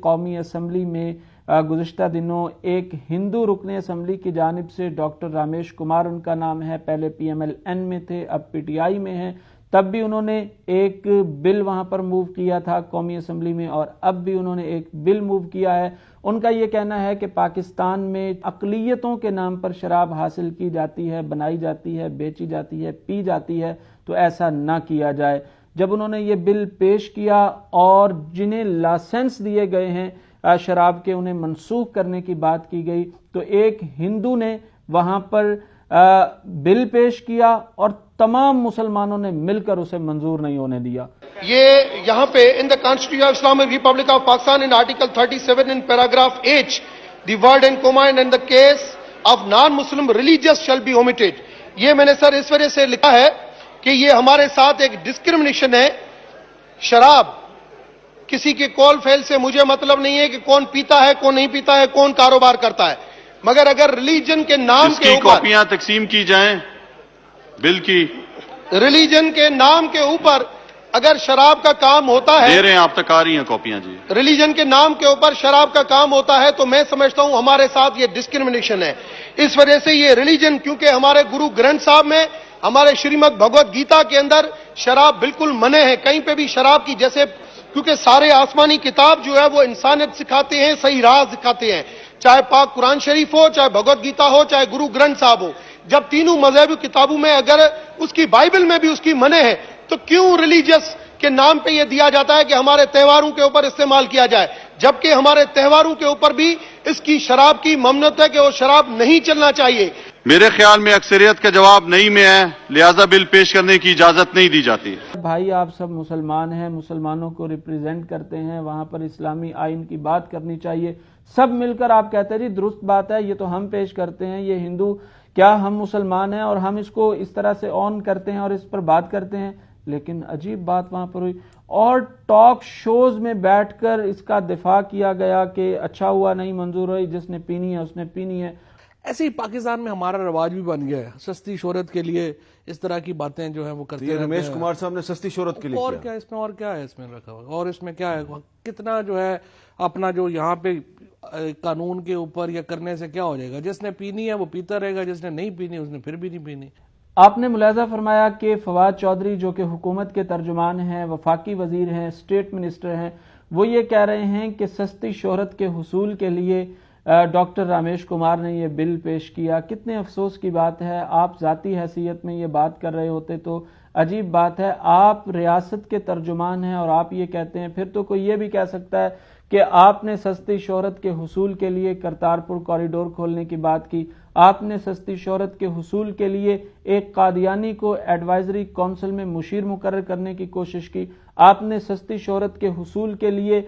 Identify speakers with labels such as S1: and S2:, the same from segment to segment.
S1: قومی اسمبلی میں گزشتہ دنوں ایک ہندو رکن اسمبلی کی جانب سے ڈاکٹر رامیش کمار ان کا نام ہے، پہلے پی ایم ایل این میں تھے، اب پی ٹی آئی میں ہیں، تب بھی انہوں نے ایک بل وہاں پر موو کیا تھا قومی اسمبلی میں، اور اب بھی انہوں نے ایک بل موو کیا ہے۔ ان کا یہ کہنا ہے کہ پاکستان میں اقلیتوں کے نام پر شراب حاصل کی جاتی ہے، بنائی جاتی ہے، بیچی جاتی ہے، پی جاتی ہے، تو ایسا نہ کیا جائے۔ جب انہوں نے یہ بل پیش کیا اور جنہیں لائسنس دیے گئے ہیں شراب کے، انہیں منسوخ کرنے کی بات کی گئی، تو ایک ہندو نے وہاں پر بل پیش کیا اور تمام مسلمانوں نے مل کر اسے منظور نہیں ہونے دیا۔
S2: یہ یہاں پہ in the constitution of Islamic Republic of Pakistan in article 37 in paragraph H the word and comma and in the case of non Muslim religious shall be omitted. یہ میں نے سر اس وجہ سے لکھا ہے کہ یہ ہمارے ساتھ ایک ڈسکرمنیشن ہے۔ شراب کسی کے کول فیل سے مجھے مطلب نہیں ہے کہ کون پیتا ہے کون نہیں پیتا ہے، کون کاروبار کرتا ہے، مگر اگر ریلیجن کے نام کے اوپر
S3: کاپیاں تقسیم کی جائیں بل کی،
S2: ریلیجن کے نام کے اوپر اگر شراب کا کام ہوتا ہے،
S3: دے رہے ہیں آپ تک آ رہی ہیں کاپیاں جی،
S2: ریلیجن کے نام کے اوپر شراب کا کام ہوتا ہے، تو میں سمجھتا ہوں ہمارے ساتھ یہ ڈسکرمنیشن ہے۔ اس وجہ سے یہ ریلیجن، کیونکہ ہمارے گرو گرنتھ صاحب میں، ہمارے شریمد بھگوت گیتا کے اندر شراب بالکل منع ہے، کہیں پہ بھی شراب کی، جیسے کیونکہ سارے آسمانی کتاب جو ہے وہ انسانیت سکھاتے ہیں، صحیح راہ سکھاتے ہیں، چاہے پاک قرآن شریف ہو، چاہے بھگوت گیتا ہو، چاہے گرو گرنتھ صاحب ہو۔ جب تینوں مذہبی کتابوں میں اگر اس کی بائبل میں بھی اس کی منع ہے، تو کیوں ریلیجیس کے نام پہ یہ دیا جاتا ہے کہ ہمارے تہواروں کے اوپر استعمال کیا جائے، جبکہ ہمارے تہواروں کے اوپر بھی اس کی شراب کی ممنوعیت ہے کہ وہ شراب نہیں چلنا چاہیے۔
S3: میرے خیال میں اکثریت کا جواب نہیں میں ہے، لہذا بل پیش کرنے کی اجازت نہیں دی جاتی۔
S1: بھائی آپ سب مسلمان ہیں، مسلمانوں کو ریپریزنٹ کرتے ہیں، وہاں پر اسلامی آئین کی بات کرنی چاہیے، سب مل کر آپ کہتے ہیں جی درست بات ہے، یہ تو ہم پیش کرتے ہیں، یہ ہندو، کیا ہم مسلمان ہیں اور ہم اس کو اس طرح سے آن کرتے ہیں اور اس پر بات کرتے ہیں؟ لیکن عجیب بات وہاں پر ہوئی اور ٹاک شوز میں بیٹھ کر اس کا دفاع کیا گیا کہ اچھا ہوا نہیں منظور ہوئی، جس نے پینی ہے اس نے پینی ہے۔
S4: ایسے ہی پاکستان میں ہمارا رواج بھی بن گیا ہے، سستی شہرت کے لیے اس طرح کی باتیں جو ہیں وہ کرتے رہتے ہیں۔
S5: رمیش کمار صاحب نے سستی شہرت کے لیے
S4: اور کیا اس میں، اور کیا ہے اس میں رکھا ہوا، اور اس میں کیا ہے، کتنا جو ہے اپنا جو یہاں پہ قانون کے اوپر یا کرنے سے کیا ہو جائے گا، جس نے پینی ہے وہ پیتا رہے گا، جس نے نہیں پینی اس نے پھر بھی نہیں پینی۔
S1: آپ نے ملاحظہ فرمایا کہ فواد چودھری جو کہ حکومت کے ترجمان ہیں، وفاقی وزیر ہیں، اسٹیٹ منسٹر ہیں، وہ یہ کہہ رہے ہیں کہ سستی شہرت کے حصول کے لیے ڈاکٹر رامیش کمار نے یہ بل پیش کیا۔ کتنے افسوس کی بات ہے، آپ ذاتی حیثیت میں یہ بات کر رہے ہوتے تو عجیب بات ہے، آپ ریاست کے ترجمان ہیں اور آپ یہ کہتے ہیں، پھر تو کوئی یہ بھی کہہ سکتا ہے کہ آپ نے سستی شہرت کے حصول کے لیے کرتارپور کوریڈور کھولنے کی بات کی، آپ نے سستی شہرت کے حصول کے لیے ایک قادیانی کو ایڈوائزری کونسل میں مشیر مقرر کرنے کی کوشش کی، آپ نے سستی شہرت کے حصول کے لیے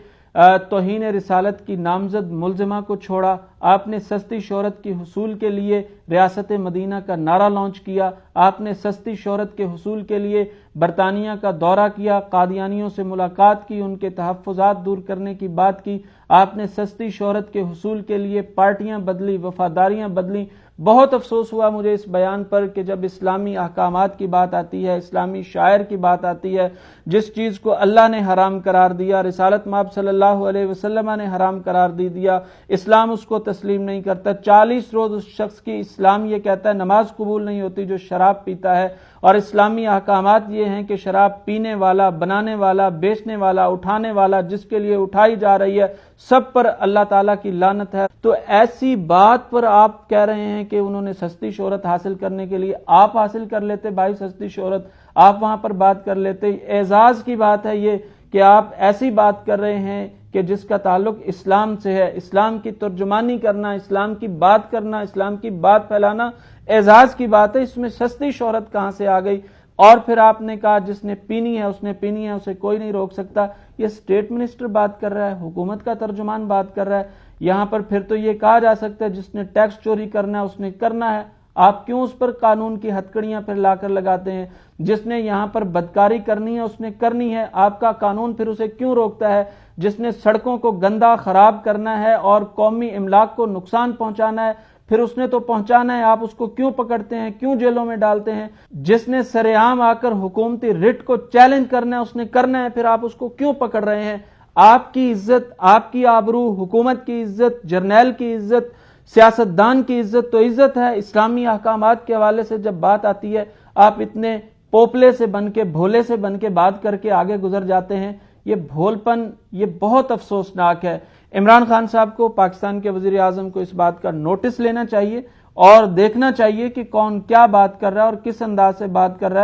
S1: توہین رسالت کی نامزد ملزمہ کو چھوڑا، آپ نے سستی شہرت کی حصول کے لیے ریاست مدینہ کا نعرہ لانچ کیا، آپ نے سستی شہرت کے حصول کے لیے برطانیہ کا دورہ کیا، قادیانیوں سے ملاقات کی، ان کے تحفظات دور کرنے کی بات کی، آپ نے سستی شہرت کے حصول کے لیے پارٹیاں بدلی، وفاداریاں بدلی۔ بہت افسوس ہوا مجھے اس بیان پر کہ جب اسلامی احکامات کی بات آتی ہے، اسلامی شاعر کی بات آتی ہے، جس چیز کو اللہ نے حرام قرار دیا، رسالت مآب صلی اللہ علیہ وسلم نے حرام قرار دیا، اسلام اس کو تسلیم نہیں کرتا، 40 روز اس شخص کی اسلام یہ کہتا ہے نماز قبول نہیں ہوتی جو شراب پیتا ہے، اور اسلامی احکامات یہ ہیں کہ شراب پینے والا، بنانے والا، بیچنے والا، اٹھانے والا، جس کے لیے اٹھائی جا رہی ہے، سب پر اللہ تعالیٰ کی لعنت ہے۔ تو ایسی بات پر آپ کہہ رہے ہیں کہ انہوں نے سستی شہرت حاصل کرنے کے لیے، آپ حاصل کر لیتے بھائی سستی شہرت، آپ وہاں پر بات کر لیتے۔ اعزاز کی بات ہے یہ کہ آپ ایسی بات کر رہے ہیں کہ جس کا تعلق اسلام سے ہے، اسلام کی ترجمانی کرنا، اسلام کی بات کرنا، اسلام کی بات پھیلانا اعزاز کی بات ہے، اس میں سستی شہرت کہاں سے آ گئی؟ اور پھر آپ نے کہا جس نے پینی ہے اس نے پینی ہے، اسے کوئی نہیں روک سکتا۔ یہ اسٹیٹ منسٹر بات کر رہا ہے، حکومت کا ترجمان بات کر رہا ہے، یہاں پر پھر تو یہ کہا جا سکتا ہے جس نے ٹیکس چوری کرنا ہے اس نے کرنا ہے، آپ کیوں اس پر قانون کی ہتکڑیاں پھر لا کر لگاتے ہیں؟ جس نے یہاں پر بدکاری کرنی ہے اس نے کرنی ہے، آپ کا قانون پھر اسے کیوں روکتا ہے؟ جس نے سڑکوں کو گندا خراب کرنا ہے اور قومی املاک کو نقصان پہنچانا ہے پھر اس نے تو پہنچانا ہے، آپ اس کو کیوں پکڑتے ہیں، کیوں جیلوں میں ڈالتے ہیں؟ جس نے سر عام آ کر حکومتی رٹ کو چیلنج کرنا ہے اس نے کرنا ہے، پھر آپ اس کو کیوں پکڑ رہے ہیں؟ آپ کی عزت، آپ کی آبرو، حکومت کی عزت، جرنیل کی عزت، سیاستدان کی عزت تو عزت ہے. اسلامی احکامات کے حوالے سے جب بات آتی ہے آپ اتنے پوپلے سے بن کے، بھولے سے بن کے بات کر کے آگے گزر جاتے ہیں. یہ بھولپن، یہ بہت افسوسناک ہے. عمران خان صاحب کو، پاکستان کے وزیر اعظم کو اس بات کا نوٹس لینا چاہیے اور دیکھنا چاہیے کہ کون کیا بات کر رہا ہے اور کس انداز سے بات کر رہا ہے.